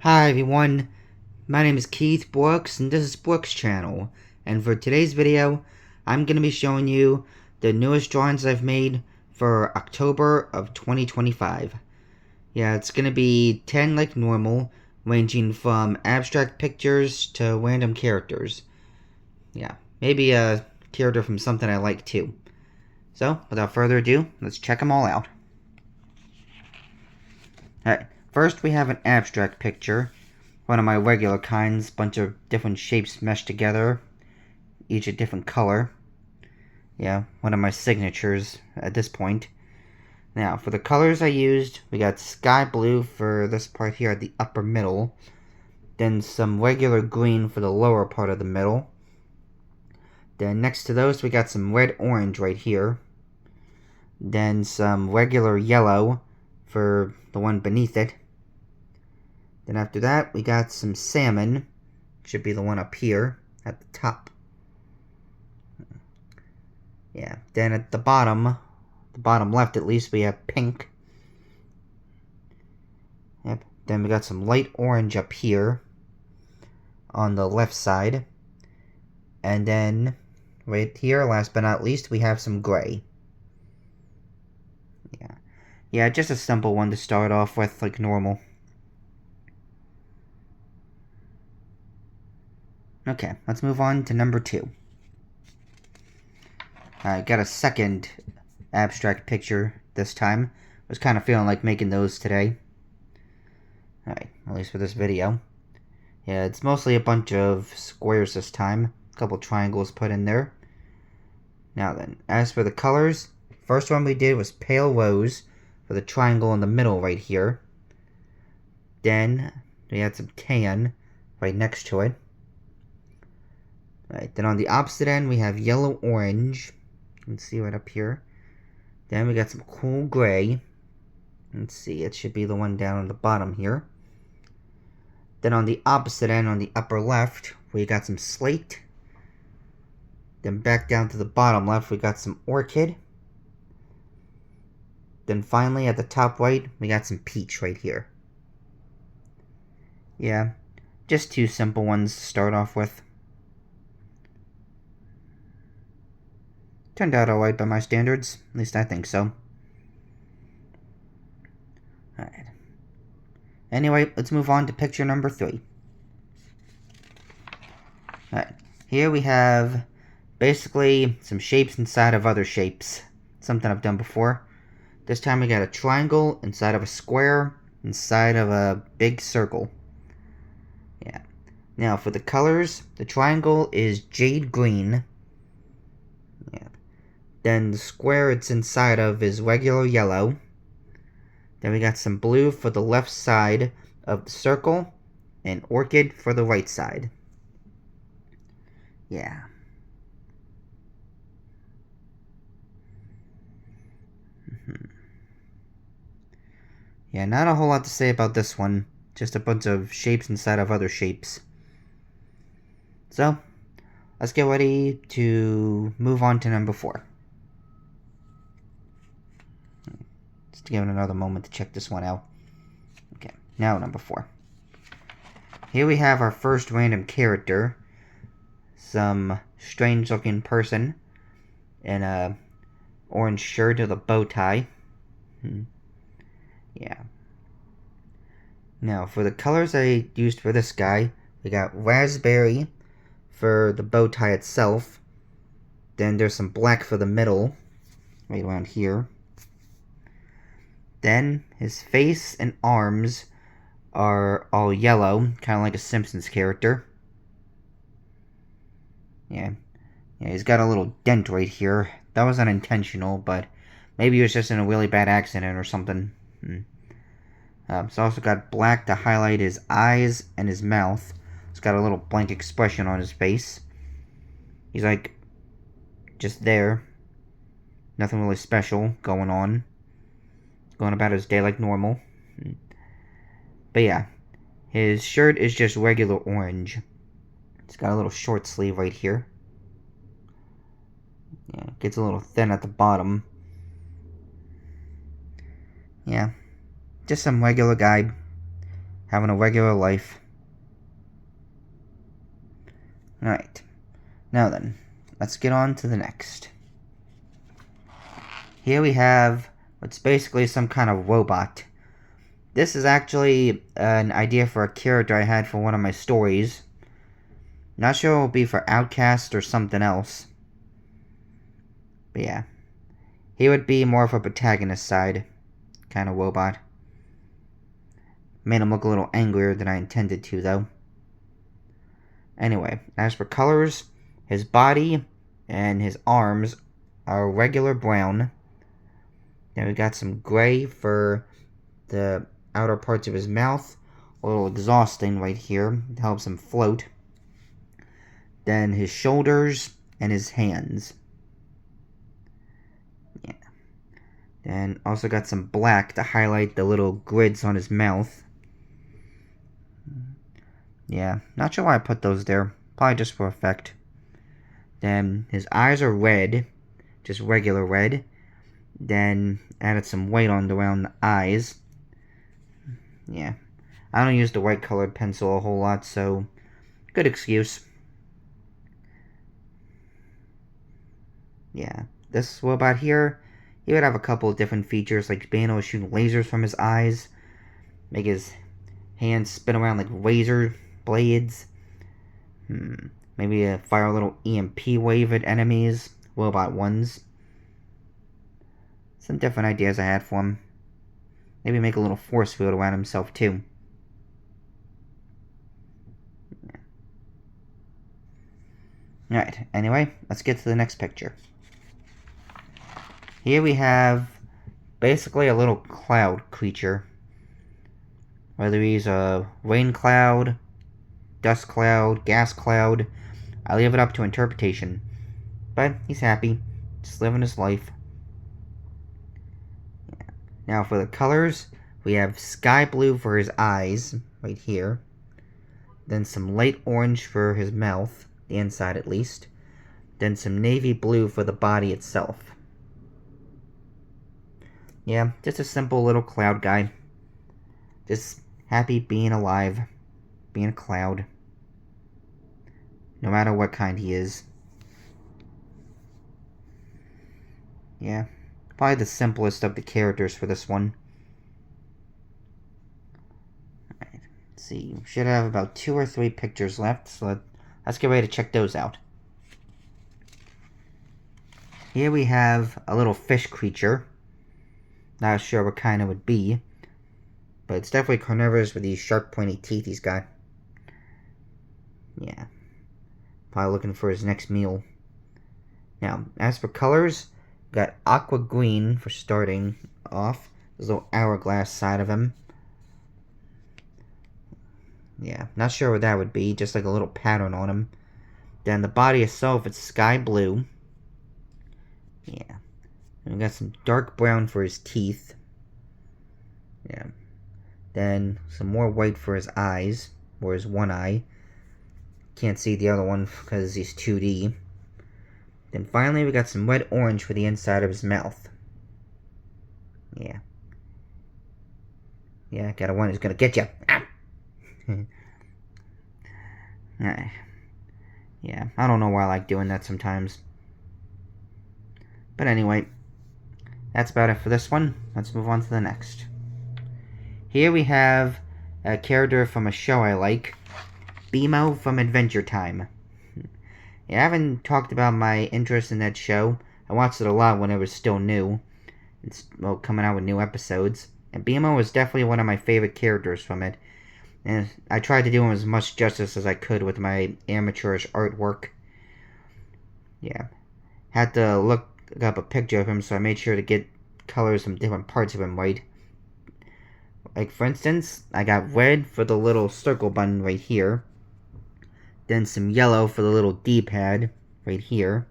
Hi everyone, my name is Keith Brooks and this is Brooks Channel, and for today's video I'm going to be showing you the newest drawings I've made for October of 2025. Yeah, it's going to be 10 like normal, ranging from abstract pictures to random characters. Yeah, maybe a character from something I like too. So, without further ado, let's check them all out. Alright, first we have an abstract picture. One of my regular kinds, bunch of different shapes meshed together, each a different color. Yeah, one of my signatures at this point. Now, for the colors I used, we got sky blue for this part here at the upper middle, then some regular green for the lower part of the middle. Then next to those, we got some red-orange right here. Then some regular yellow for the one beneath it. Then after that, we got some salmon. Should be the one up here at the top. Yeah, then at the bottom left at least, we have pink. Yep, then we got some light orange up here on the left side. And then right here, last but not least, we have some gray. Yeah, just a simple one to start off with, like normal. Okay, let's move on to number 2. I got a second abstract picture this time. Was kind of feeling like making those today. Alright, at least for this video. Yeah, it's mostly a bunch of squares this time. A couple triangles put in there. Now then, as for the colors, first one we did was pale rose for the triangle in the middle right here. Then we had some tan right next to it. Alright, then on the opposite end we have yellow orange. You can see right up here. Then we got some cool gray. Let's see, it should be the one down on the bottom here. Then on the opposite end, on the upper left, we got some slate. Then back down to the bottom left, we got some orchid. Then finally, at the top right, we got some peach right here. Yeah, just 2 simple ones to start off with. Turned out alright by my standards. At least I think so. Alright. Anyway, let's move on to picture number 3. Alright. Here we have basically some shapes inside of other shapes. Something I've done before. This time we got a triangle inside of a square inside of a big circle. Yeah. Now for the colors, the triangle is jade green. Yeah. Then the square it's inside of is regular yellow. Then we got some blue for the left side of the circle and orchid for the right side. Yeah. Yeah, not a whole lot to say about this one. Just a bunch of shapes inside of other shapes. So, let's get ready to move on to number 4. Just give it another moment to check this one out. Okay, now number 4. Here we have our first random character. Some strange looking person in a orange shirt with a bow tie. Yeah. Now, for the colors I used for this guy, we got raspberry for the bow tie itself. Then there's some black for the middle, right around here. Then his face and arms are all yellow, kind of like a Simpsons character. Yeah, he's got a little dent right here. That was unintentional, but maybe he was just in a really bad accident or something. It's also got black to highlight his eyes and his mouth. It's got a little blank expression on his face. He's like, just there. Nothing really special going on. Going about his day like normal. But yeah, his shirt is just regular orange. It's got a little short sleeve right here. Yeah, it gets a little thin at the bottom. Yeah, just some regular guy having a regular life. Alright. Now then, let's get on to the next. Here we have what's basically some kind of robot. This is actually an idea for a character I had for one of my stories. Not sure it will be for Outcast or something else. But yeah. He would be more of a protagonist side kind of robot. Made him look a little angrier than I intended to, though. Anyway, as for colors, his body and his arms are regular brown. Then we got some gray for the outer parts of his mouth. A little exhausting right here. It helps him float. Then his shoulders and his hands. Yeah. Then also got some black to highlight the little grids on his mouth. Yeah, not sure why I put those there. Probably just for effect. Then his eyes are red. Just regular red. Then added some white on around the eyes. Yeah. I don't use the white colored pencil a whole lot, so good excuse. Yeah. This robot here, he would have a couple of different features, like being able to shoot lasers from his eyes, make his hands spin around like razor blades. Maybe fire a little EMP wave at enemies, robot ones. Some different ideas I had for him. Maybe make a little force field around himself too. Alright, anyway, let's get to the next picture. Here we have basically a little cloud creature. Whether he's a rain cloud, dust cloud, gas cloud, I leave it up to interpretation. But he's happy, just living his life. Yeah. Now for the colors, we have sky blue for his eyes, right here. Then some light orange for his mouth, the inside at least. Then some navy blue for the body itself. Yeah, just a simple little cloud guy. Just happy being alive, being a cloud. No matter what kind he is. Yeah, probably the simplest of the characters for this one. Alright, let's see. We should have about 2 or 3 pictures left, so let's get ready to check those out. Here we have a little fish creature. Not sure what kind it would be, but it's definitely carnivorous with these sharp pointy teeth he's got. Yeah. Probably looking for his next meal. Now, as for colors, got aqua green for starting off. There's a little hourglass side of him. Yeah, not sure what that would be, just like a little pattern on him. Then the body itself, it's sky blue. Yeah. And we got some dark brown for his teeth. Yeah. Then some more white for his eyes, or his one eye. Can't see the other one because he's 2D. Then finally we got some red orange for the inside of his mouth. Yeah. Yeah, got a one who's gonna get you. Yeah, I don't know why I like doing that sometimes. But anyway, that's about it for this one. Let's move on to the next. Here we have a character from a show I like, BMO from Adventure Time. Yeah, I haven't talked about my interest in that show. I watched it a lot when it was still new. It's coming out with new episodes. And BMO was definitely one of my favorite characters from it. And I tried to do him as much justice as I could with my amateurish artwork. Yeah. Had to look up a picture of him, so I made sure to get colors from different parts of him right. Like, for instance, I got red for the little circle button right here. Then some yellow for the little D-pad right here.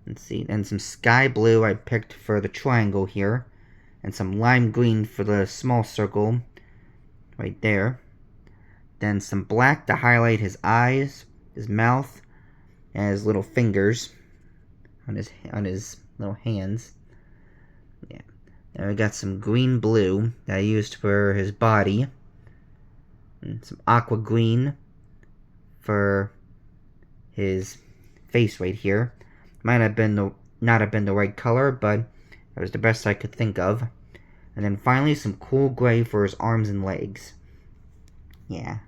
Let's see. And some sky blue I picked for the triangle here. And some lime green for the small circle right there. Then some black to highlight his eyes, his mouth, and his little fingers on his little hands. Yeah. Then we got some green blue that I used for his body. And some aqua green for his face right here. Might have been not have been the right color, but it was the best I could think of. And then finally some cool gray for his arms and legs. Yeah.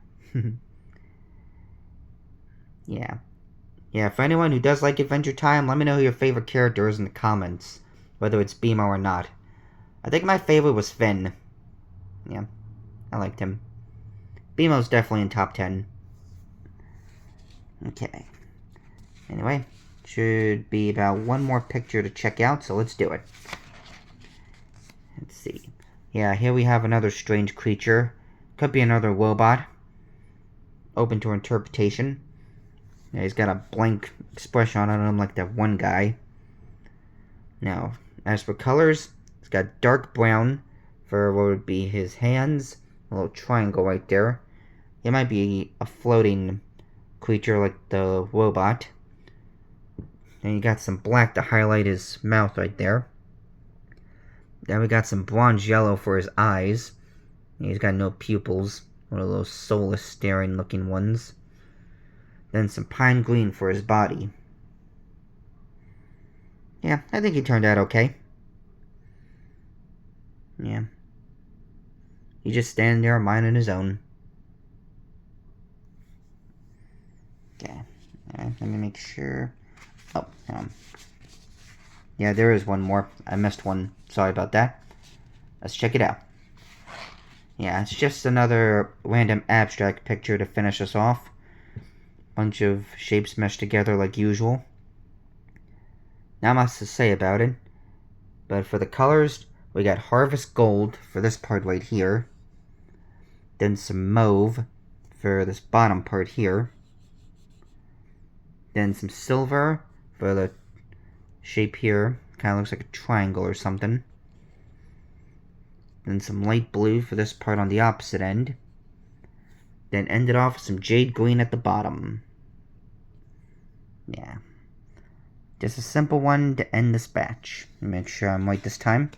Yeah. Yeah, for anyone who does like Adventure Time, let me know who your favorite character is in the comments. Whether it's BMO or not. I think my favorite was Finn. Yeah, I liked him. BMO's definitely in top 10. Okay. Anyway, should be about one more picture to check out, so let's do it. Let's see. Yeah, here we have another strange creature. Could be another robot. Open to interpretation. Yeah, he's got a blank expression on him like that one guy. Now, as for colors, it's got dark brown for what would be his hands. A little triangle right there. It might be a floating creature like the robot. And you got some black to highlight his mouth right there. Then we got some bronze yellow for his eyes. He's got no pupils. One of those soulless staring looking ones. Then some pine green for his body. Yeah, I think he turned out okay. Yeah. He's just standing there minding his own. Okay. Alright, let me make sure. Oh, yeah, there is one more. I missed one. Sorry about that. Let's check it out. Yeah, it's just another random abstract picture to finish us off. Bunch of shapes meshed together like usual. Not much to say about it. But for the colors, we got Harvest Gold for this part right here. Then some Mauve for this bottom part here. Then some Silver for the shape here. Kind of looks like a triangle or something. Then some light blue for this part on the opposite end. Then ended off with some jade green at the bottom. Yeah. Just a simple one to end this batch. Make sure I'm right this time.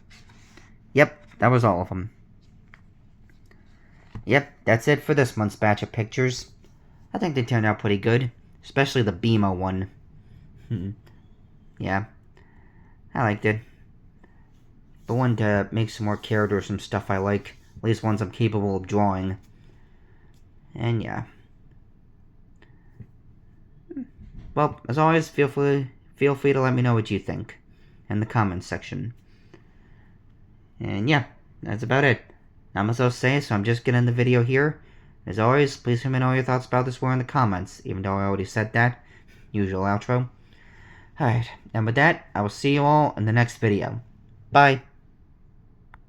Yep, that was all of them. Yep, that's it for this month's batch of pictures. I think they turned out pretty good. Especially the BMO one. Yeah. I liked it. But one to make some more characters, some stuff I like. At least ones I'm capable of drawing. And yeah. Well, as always, feel free to let me know what you think in the comments section. And yeah, that's about it. Not much else to say, so I'm just getting the video here. As always, please let me know your thoughts about this war in the comments, even though I already said that. Usual outro. Alright, and with that, I will see you all in the next video. Bye.